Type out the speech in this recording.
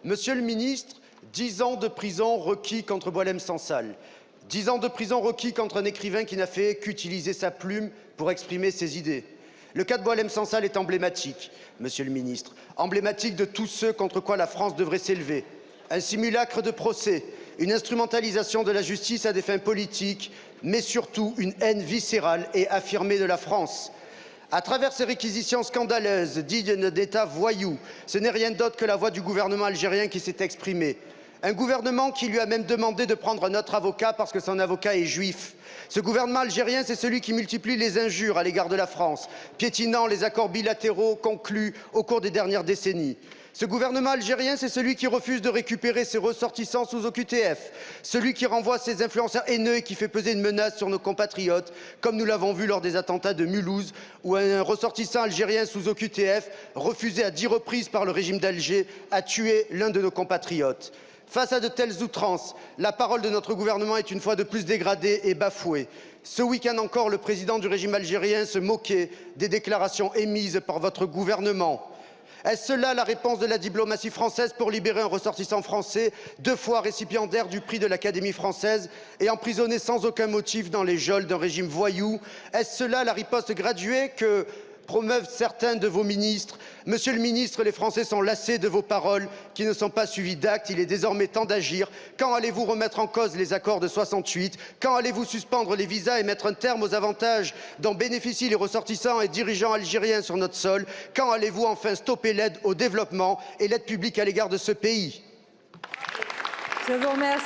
Monsieur le ministre, 10 ans de prison requis contre Boualem Sansal. 10 ans de prison requis contre un écrivain qui n'a fait qu'utiliser sa plume pour exprimer ses idées. Le cas de Boualem Sansal est emblématique, monsieur le ministre, emblématique de tous ceux contre quoi la France devrait s'élever. Un simulacre de procès, une instrumentalisation de la justice à des fins politiques, mais surtout une haine viscérale et affirmée de la France. À travers ces réquisitions scandaleuses, dignes d'État voyou, ce n'est rien d'autre que la voix du gouvernement algérien qui s'est exprimée. Un gouvernement qui lui a même demandé de prendre un autre avocat parce que son avocat est juif. Ce gouvernement algérien, c'est celui qui multiplie les injures à l'égard de la France, piétinant les accords bilatéraux conclus au cours des dernières décennies. Ce gouvernement algérien, c'est celui qui refuse de récupérer ses ressortissants sous OQTF, celui qui renvoie ses influenceurs haineux et qui fait peser une menace sur nos compatriotes, comme nous l'avons vu lors des attentats de Mulhouse, où un ressortissant algérien sous OQTF, refusé à 10 reprises par le régime d'Alger, a tué l'un de nos compatriotes. Face à de telles outrances, la parole de notre gouvernement est une fois de plus dégradée et bafouée. Ce week-end encore, le président du régime algérien se moquait des déclarations émises par votre gouvernement. Est-ce cela la réponse de la diplomatie française pour libérer un ressortissant français, 2 fois récipiendaire du prix de l'Académie française et emprisonné sans aucun motif dans les geôles d'un régime voyou? Est-ce cela la riposte graduée que promeuvent certains de vos ministres? Monsieur le ministre, les Français sont lassés de vos paroles qui ne sont pas suivies d'actes. Il est désormais temps d'agir. Quand allez-vous remettre en cause les accords de 68? Quand allez-vous suspendre les visas et mettre un terme aux avantages dont bénéficient les ressortissants et dirigeants algériens sur notre sol? Quand allez-vous enfin stopper l'aide au développement et l'aide publique à l'égard de ce pays? Je vous remercie.